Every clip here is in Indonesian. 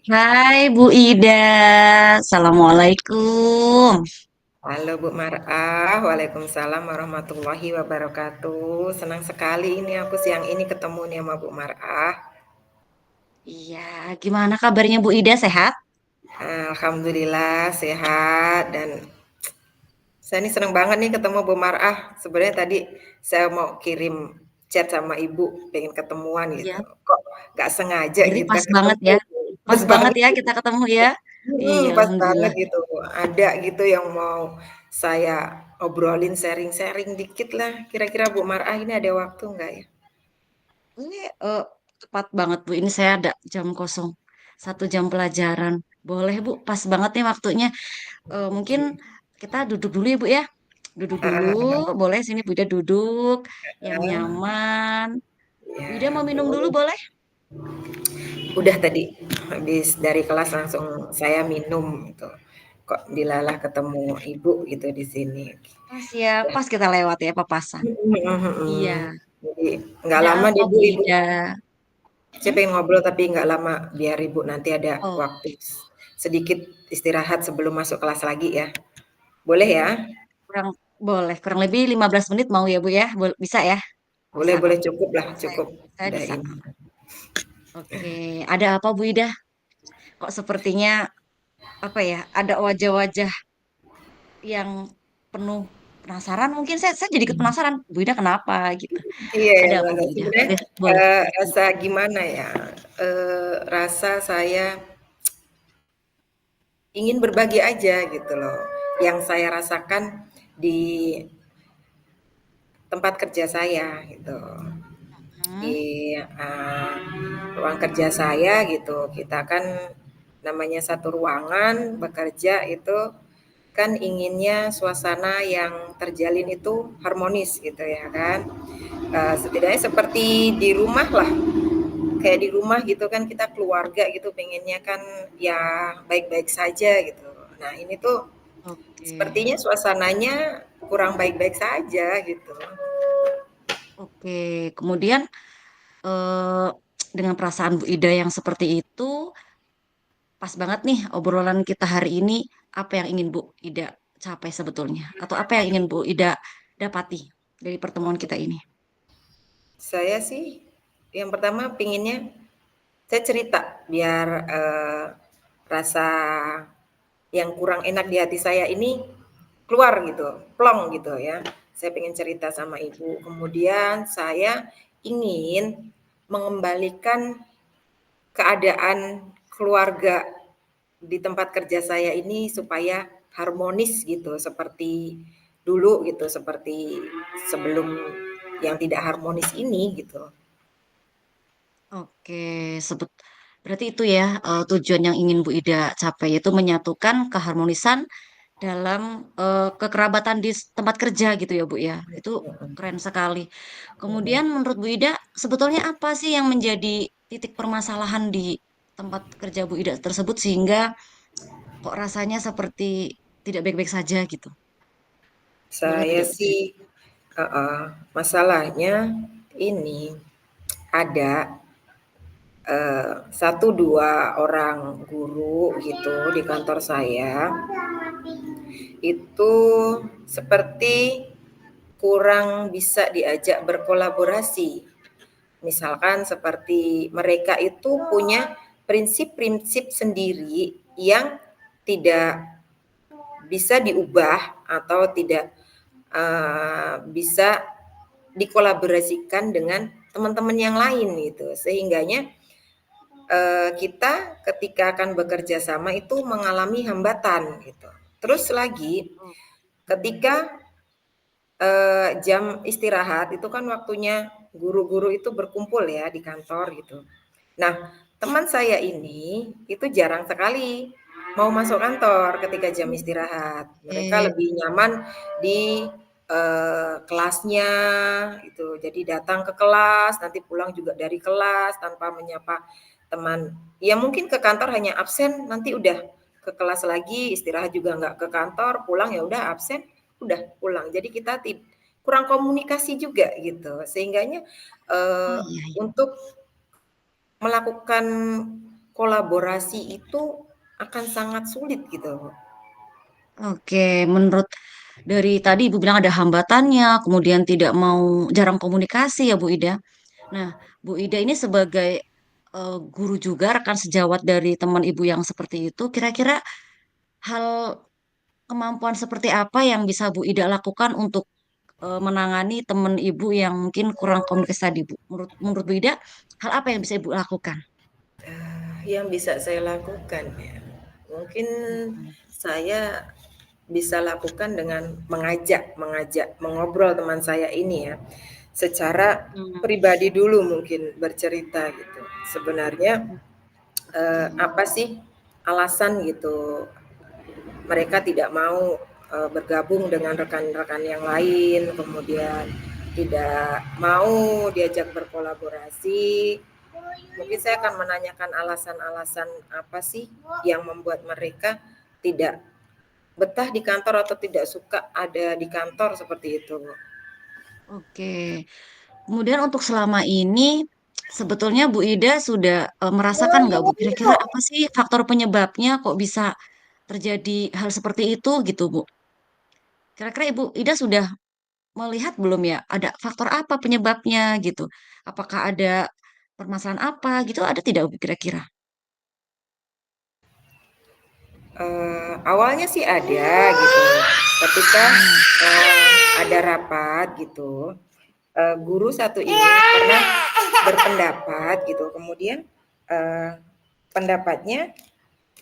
Hai Bu Ida, Assalamualaikum. Halo Bu Mar'ah, Waalaikumsalam warahmatullahi wabarakatuh. Senang sekali ini aku siang ini ketemu nih sama Bu Mar'ah. Iya, gimana kabarnya Bu Ida, sehat? Alhamdulillah sehat dan saya ini senang banget nih ketemu Bu Mar'ah. Sebenarnya tadi saya mau kirim chat sama Ibu, pengen ketemuan gitu. Iya, Kok nggak sengaja berarti kita pas banget ketemu, ya. pas Pas banget banget. ya kita ketemu ya. Iya, Pas banget Alhamdulillah. gitu. Ada gitu yang mau saya obrolin, sharing-sharing dikit lah. Kira-kira Bu Mar'ah ini ada waktu nggak ya? Ini tepat banget Bu, ini saya ada jam kosong. 1 jam pelajaran. Boleh Bu, pas banget nih waktunya. Mungkin kita duduk dulu ya Bu ya. Duduk dulu, boleh sini Bu Ida duduk, yang Ah, nyaman. Bu Ida ya, mau minum dulu boleh. boleh? Udah tadi habis dari kelas langsung saya minum gitu. Kok dilalah ketemu Ibu gitu di sini. Pas ya, pas kita lewat ya papasan. Mhm, Iya. mhm. Jadi nggak Ada lama apa deh Bu, Bu Ibu. Ida? Saya Hmm? pengen ngobrol tapi nggak lama biar Ibu nanti ada Oh, waktu sedikit istirahat sebelum masuk kelas lagi ya. Boleh ya? kurang boleh kurang lebih 15 menit mau ya Bu ya? Bisa ya? Boleh Bisa kok. boleh cukup lah, Saya cukup. saya Udah bisa. ini. Oke, ada apa Bu Ida? Kok sepertinya apa ya? Ada wajah-wajah yang penuh penasaran. Mungkin saya jadi ikut penasaran. Bu Ida kenapa gitu? Iya ya, Ada apa Bu Mbak. Ida? Sebenarnya, Boleh. rasa gimana ya, rasa saya ingin berbagi aja gitu loh, yang saya rasakan di tempat kerja saya gitu. Hmm, Di, ruang kerja saya gitu, kita kan namanya satu ruangan bekerja itu kan inginnya suasana yang terjalin itu harmonis gitu ya kan. Setidaknya seperti di rumah lah, kayak di rumah gitu kan kita keluarga gitu pengennya kan ya baik-baik saja gitu. Nah ini tuh oke. sepertinya suasananya kurang baik-baik saja gitu. Oke. Kemudian eh, dengan perasaan Bu Ida yang seperti itu, pas banget nih obrolan kita hari ini. Apa yang ingin Bu Ida capai sebetulnya? Atau apa yang ingin Bu Ida dapati dari pertemuan kita ini? Saya sih yang pertama pinginnya saya cerita biar rasa yang kurang enak di hati saya ini keluar gitu, plong gitu ya. Saya pengen cerita sama ibu. Kemudian saya ingin mengembalikan keadaan keluarga di tempat kerja saya ini supaya harmonis gitu, seperti dulu gitu, seperti sebelum yang tidak harmonis ini gitu. Oke, sebut berarti itu ya tujuan yang ingin Bu Ida capai yaitu menyatukan keharmonisan dalam kekerabatan di tempat kerja gitu ya Bu ya. Itu keren sekali. Kemudian menurut Bu Ida sebetulnya apa sih yang menjadi titik permasalahan di tempat kerja Bu Ida tersebut sehingga kok rasanya seperti tidak baik-baik saja gitu? Boleh Bu Saya Ida sih cerita. heeh, masalahnya ini ada 1, 2 orang guru gitu di kantor saya, itu seperti kurang bisa diajak berkolaborasi. Misalkan seperti mereka itu punya prinsip-prinsip sendiri yang tidak bisa diubah atau tidak, bisa dikolaborasikan dengan teman-teman yang lain gitu. Sehingganya kita ketika akan bekerja sama itu mengalami hambatan gitu. Terus lagi ketika, jam istirahat itu kan waktunya guru-guru itu berkumpul ya di kantor gitu. Nah, teman saya ini itu jarang sekali mau masuk kantor ketika jam istirahat. Mereka Oke. lebih nyaman di, kelasnya gitu. Jadi datang ke kelas, nanti pulang juga dari kelas tanpa menyapa teman. Ya mungkin ke kantor hanya absen, nanti udah ke kelas lagi, istirahat juga nggak ke kantor, pulang ya udah absen, udah pulang. Jadi kita kurang komunikasi juga gitu. Sehingganya, Oh iya, iya. untuk melakukan kolaborasi itu akan sangat sulit gitu. Oke, menurut dari tadi Ibu bilang ada hambatannya, kemudian tidak mau jarang komunikasi ya Bu Ida. Nah, Bu Ida ini sebagai guru juga rekan sejawat dari teman Ibu yang seperti itu, kira-kira hal kemampuan seperti apa yang bisa Bu Ida lakukan untuk menangani teman Ibu yang mungkin kurang komunikasi tadi Bu? Menurut Bu Ida, hal apa yang bisa Ibu lakukan? Yang bisa saya lakukan ya, mungkin Mm-mm. saya bisa lakukan dengan mengajak mengajak mengobrol teman saya ini ya, secara pribadi dulu mungkin bercerita gitu. Sebenarnya, apa sih alasan gitu mereka tidak mau, bergabung dengan rekan-rekan yang lain, kemudian tidak mau diajak berkolaborasi. Mungkin saya akan menanyakan alasan-alasan apa sih yang membuat mereka tidak betah di kantor atau tidak suka ada di kantor seperti itu. Oke. Kemudian untuk selama ini sebetulnya Bu Ida sudah merasakan nggak Bu? Kira-kira apa sih faktor penyebabnya kok bisa terjadi hal seperti itu gitu Bu? Kira-kira Ibu Ida sudah melihat belum ya? Ada faktor apa penyebabnya gitu? Apakah ada permasalahan apa gitu? Ada tidak Bu kira-kira? Awalnya sih ada gitu, ketika Hmm. ada rapat gitu, guru satu ini pernah berpendapat gitu, kemudian pendapatnya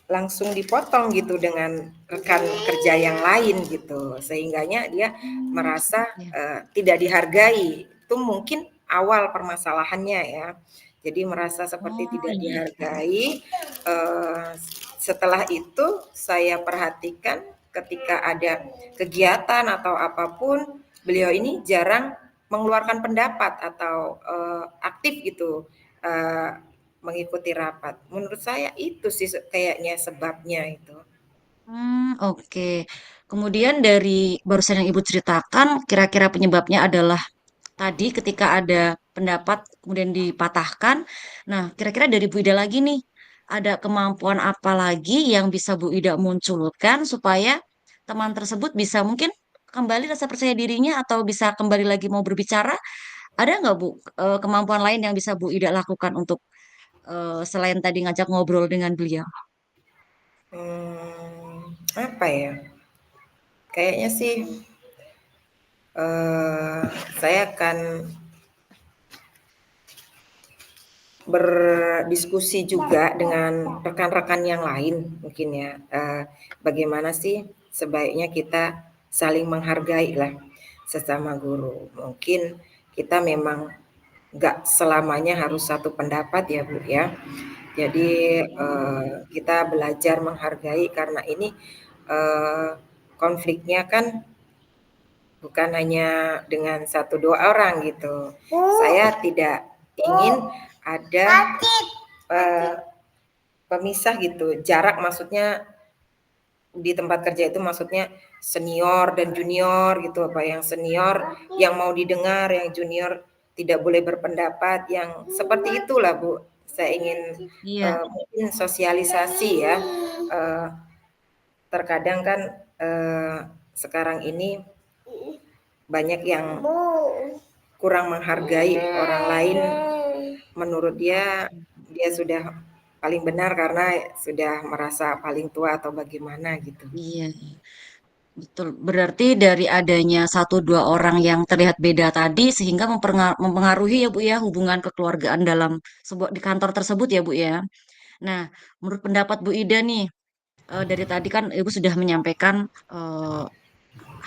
langsung dipotong gitu dengan rekan kerja yang lain gitu, sehingganya dia merasa Ya. tidak dihargai. Itu mungkin awal permasalahannya ya. Jadi merasa seperti Oh tidak iya. dihargai. Setelah itu saya perhatikan ketika ada kegiatan atau apapun, beliau ini jarang mengeluarkan pendapat atau aktif gitu, mengikuti rapat. Menurut saya itu sih kayaknya sebabnya itu. Oke. Kemudian dari barusan yang Ibu ceritakan, kira-kira penyebabnya adalah tadi ketika ada pendapat kemudian dipatahkan. Nah, kira-kira dari Bu Ida lagi nih, ada kemampuan apa lagi yang bisa Bu Ida munculkan supaya teman tersebut bisa mungkin kembali rasa percaya dirinya atau bisa kembali lagi mau berbicara? Ada nggak Bu kemampuan lain yang bisa Bu Ida lakukan untuk selain tadi ngajak ngobrol dengan beliau? Apa ya? Kayaknya sih eh, saya akan berdiskusi juga dengan rekan-rekan yang lain mungkin ya. Bagaimana sih sebaiknya kita saling menghargai lah sesama guru. Mungkin kita memang nggak selamanya harus satu pendapat ya Bu ya. Jadi kita belajar menghargai karena ini eh, konfliknya kan bukan hanya dengan satu dua orang gitu. Saya tidak ingin ada eh, pemisah gitu. Jarak maksudnya di tempat kerja itu maksudnya senior dan junior gitu, apa yang senior yang mau didengar, yang junior tidak boleh berpendapat, yang seperti itulah Bu. Saya ingin Iya, mungkin sosialisasi ya. Eh, Terkadang kan sekarang ini banyak yang kurang menghargai orang lain. Menurut dia, dia sudah paling benar karena sudah merasa paling tua atau bagaimana gitu. iya. Betul, berarti dari adanya satu dua orang yang terlihat beda tadi sehingga mempengaruhi ya Bu ya hubungan kekeluargaan dalam sebuah di kantor tersebut ya Bu ya. Nah, menurut pendapat Bu Ida nih, dari tadi kan Ibu sudah menyampaikan eh,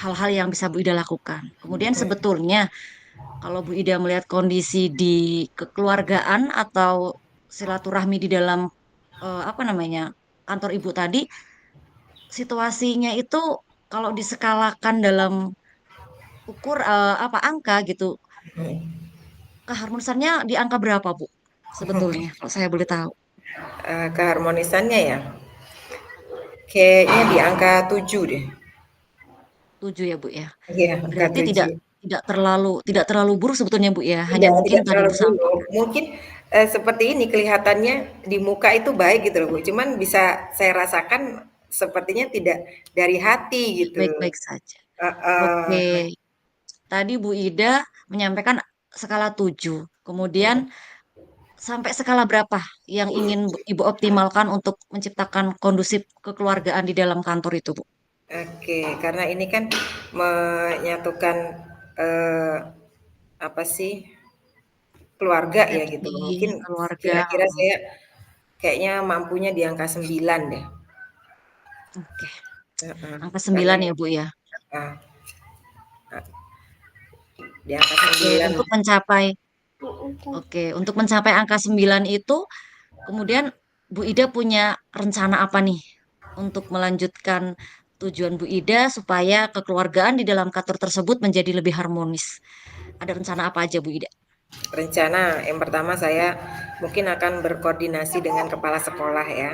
hal-hal yang bisa Bu Ida lakukan. Kemudian sebetulnya kalau Bu Ida melihat kondisi di kekeluargaan atau silaturahmi di dalam apa namanya kantor Ibu tadi, situasinya itu kalau diskalakan dalam ukur apa angka gitu. Keharmonisannya di angka berapa, Bu? Sebetulnya, kalau saya boleh tahu. Keharmonisannya ya, kayaknya di angka 7 deh. 7 ya, Bu ya. Iya, angka Berarti tidak 7. tidak terlalu buruk sebetulnya, Bu ya. Hanya Tidak mungkin tidak tadi terlalu Bu buruk. sampaikan. Mungkin Seperti ini kelihatannya di muka itu baik gitu loh, Bu, cuman bisa saya rasakan sepertinya tidak dari hati Tidak gitu. baik-baik saja. Heeh. Oke, tadi Bu Ida menyampaikan skala 7. Kemudian sampai skala berapa yang ingin Ibu optimalkan untuk menciptakan kondusif kekeluargaan di dalam kantor itu, Bu? Oke, karena ini kan menyatukan, eee, apa sih, keluarga ya gitu. Persepsi Mungkin keluarga. kira-kira saya kayaknya mampunya di angka 9 deh. Oke, Heeh, angka karena 9 ya, Bu, ya. heeh, di angka Oke, 9. untuk mencapai angka 9 itu, kemudian Bu Ida punya rencana apa nih untuk melanjutkan tujuan Bu Ida supaya kekeluargaan di dalam kantor tersebut menjadi lebih harmonis? Ada rencana apa aja, Bu Ida? Rencana yang pertama saya mungkin akan berkoordinasi dengan kepala sekolah ya,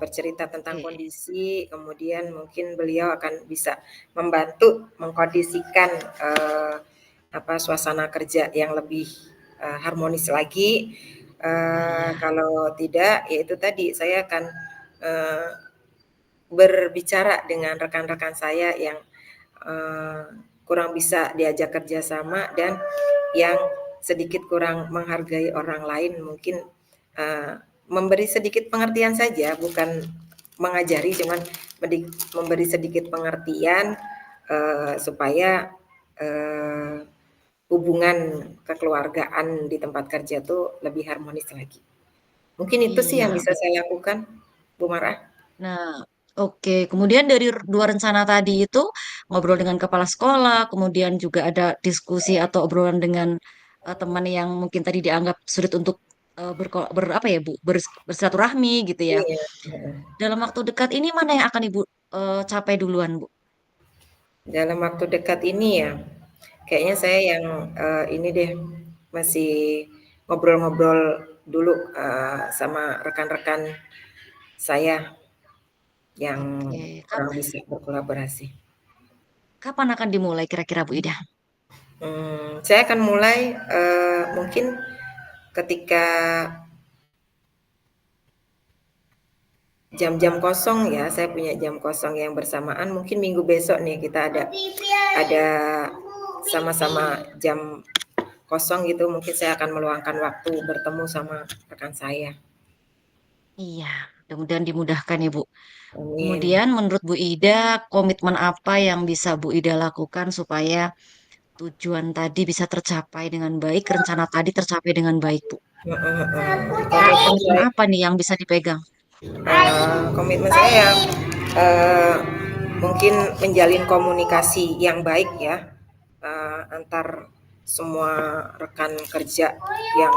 bercerita tentang Oke, kondisi, kemudian mungkin beliau akan bisa membantu mengkondisikan, apa, suasana kerja yang lebih, harmonis lagi. iya, Kalau tidak, ya itu tadi saya akan, eee, berbicara dengan rekan-rekan saya yang, eee, kurang bisa diajak kerja sama dan yang sedikit kurang menghargai orang lain mungkin, eee, memberi sedikit pengertian saja bukan mengajari cuman memberi sedikit pengertian, supaya, eee, hubungan kekeluargaan di tempat kerja tuh lebih harmonis lagi. Mungkin itu sih yang iya. bisa saya lakukan, Bu Marah. Nah, oke. Kemudian dari dua rencana tadi itu ngobrol dengan kepala sekolah, kemudian juga ada diskusi atau obrolan dengan teman yang mungkin tadi dianggap sulit untuk apa ya, Bu, bersilaturahmi gitu ya. Iya, heeh. Dalam waktu dekat ini mana yang akan Ibu capai duluan, Bu? Dalam waktu dekat ini ya, kayaknya Hmm, saya yang, ini deh, masih ngobrol-ngobrol dulu, sama rekan-rekan saya yang oke. kurang bisa berkolaborasi. Kapan akan dimulai kira-kira, Bu Ida? Saya akan mulai, mungkin ketika jam-jam kosong ya, saya punya jam kosong yang bersamaan, mungkin minggu besok nih kita ada sama-sama jam kosong gitu, mungkin saya akan meluangkan waktu bertemu sama rekan saya. Iya, mudah-mudahan dimudahkan ya, Bu. Amin. Kemudian menurut Bu Ida, komitmen apa yang bisa Bu Ida lakukan supaya tujuan tadi bisa tercapai dengan baik, rencana tadi tercapai dengan baik, Bu? Heeh heeh. Kira komitmen apa nih yang bisa dipegang? Komitmen saya ya, eee, mungkin menjalin komunikasi yang baik ya, antar semua rekan kerja yang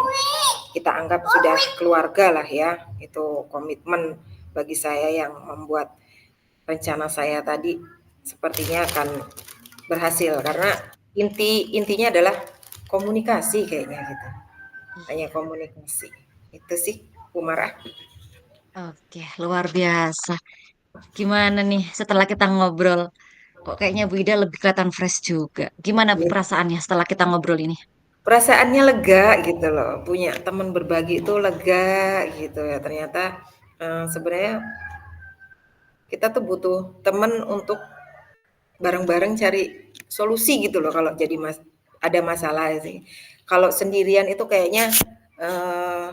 kita anggap sudah keluarga lah ya, itu komitmen bagi saya yang membuat rencana saya tadi sepertinya akan berhasil karena intinya adalah komunikasi kayaknya gitu, hanya Iya. komunikasi. Itu sih, Bu Marah. Oke, luar biasa. Gimana nih setelah kita ngobrol? Kok kayaknya Bu Ida lebih kelihatan fresh juga. Gimana Bu perasaannya setelah kita ngobrol ini? Perasaannya lega gitu loh, punya teman berbagi itu lega gitu ya, ternyata, sebenarnya kita tuh butuh teman untuk bareng-bareng cari solusi gitu loh kalau jadi ada masalah sih. Kalau sendirian itu kayaknya, eee,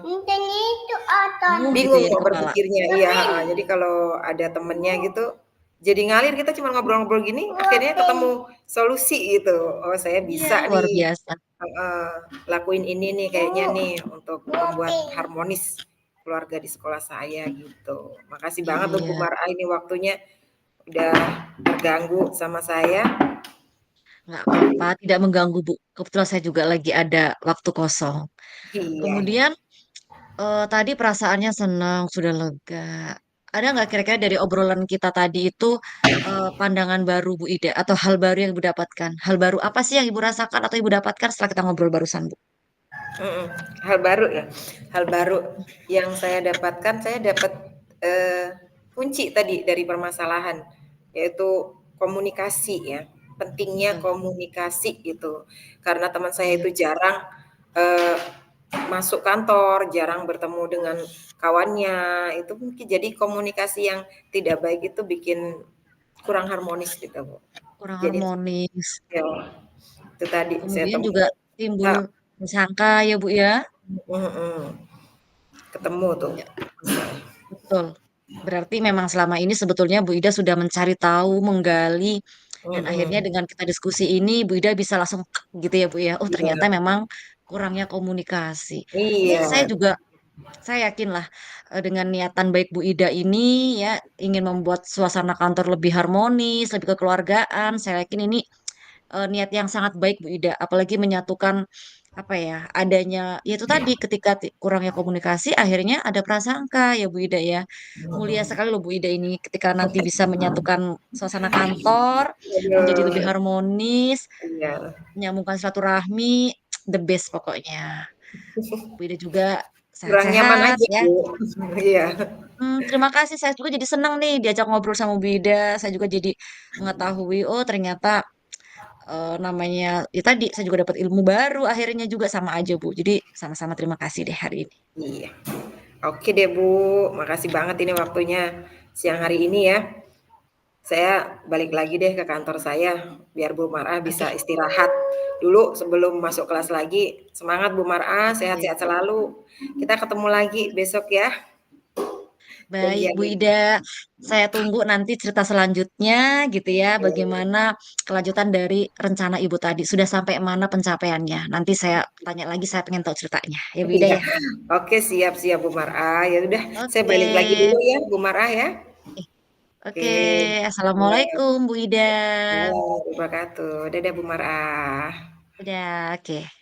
Penuh gitu bingung ya di mau kepala. berpikirnya iya, heeh, jadi kalau ada temennya gitu, jadi ngalir kita cuma ngobrol-ngobrol gini akhirnya ketemu solusi gitu, "Oh saya Iya, bisa luar nih." biasa. Heeh, lakuin ini nih kayaknya nih untuk membuat harmonis keluarga di sekolah saya gitu. Makasih banget loh Bu Iya, Mar'a ini waktunya udah terganggu sama saya. nggak apa-apa, tidak mengganggu Bu. Kebetulan saya juga lagi ada waktu kosong. Iya. Kemudian tadi perasaannya senang, sudah lega. Ada nggak kira-kira dari obrolan kita tadi itu pandangan baru Bu Ida atau hal baru yang Ibu dapatkan? Hal baru apa sih yang Ibu rasakan atau Ibu dapatkan setelah kita ngobrol barusan, Bu? Mhm, hal baru ya, hal baru yang saya dapatkan, saya dapat, kunci tadi dari permasalahan, yaitu komunikasi ya, pentingnya Oke, komunikasi gitu. Karena teman saya iya, itu jarang, eee masuk kantor, jarang bertemu dengan kawannya, itu mungkin jadi komunikasi yang tidak baik itu bikin kurang harmonis gitu, Bu. kurang Jadi harmonis. ya, itu tadi saya Kemudian juga temukan. timbul Kak, prasangka ya Bu ya. mhm, ketemu tuh. Ya, betul. Berarti memang selama ini sebetulnya Bu Ida sudah mencari tahu, menggali, dan akhirnya Mhm, dengan kita diskusi ini Bu Ida bisa langsung gitu ya Bu ya. Oh ternyata iya, memang kurangnya komunikasi. Ini iya, saya yakin lah dengan niatan baik Bu Ida ini ya ingin membuat suasana kantor lebih harmonis, lebih kekeluargaan. Saya yakin ini niat yang sangat baik Bu Ida, apalagi menyatukan apa ya adanya ya itu tadi ketika kurangnya komunikasi akhirnya ada prasangka ya Bu Ida ya. Mulia mhm. sekali loh Bu Ida ini ketika nanti bisa menyatukan suasana kantor menjadi lebih Aduh, harmonis, iya. menyambungkan silaturahmi, the best pokoknya. Bu Ida juga Kurang nyaman sehat-sehat aja, ya. Bu. Iya. Terima kasih. Saya juga jadi senang nih diajak ngobrol sama Bu Ida. Saya juga jadi mengetahui, oh ternyata namanya ya tadi saya juga dapat ilmu baru akhirnya juga sama aja Bu. Jadi sama-sama terima kasih deh hari ini. Iya. Oke deh, Bu, makasih banget ini waktunya siang hari ini ya. Saya balik lagi deh ke kantor saya, biar Bu Mar'ah bisa Oke, istirahat dulu sebelum masuk kelas lagi. Semangat Bu Mar'ah, baik. sehat-sehat selalu. Kita ketemu lagi besok ya, Baik Bu janjian. Ida, saya tunggu nanti cerita selanjutnya gitu ya. Bagaimana kelanjutan dari rencana Ibu tadi sudah sampai mana pencapaiannya. Nanti saya tanya lagi, saya pengen tahu ceritanya. Ya Bu Ida Iya. ya. Oke, siap siap Bu Mar'ah. Ya udah, saya Oke. balik lagi dulu ya Bu Mar'ah ya. Eh, Oke, Oke. Ya, Assalamualaikum Bu Ida. ya, terima kasih. Dadah Bu Mar'ah. Udah, oke.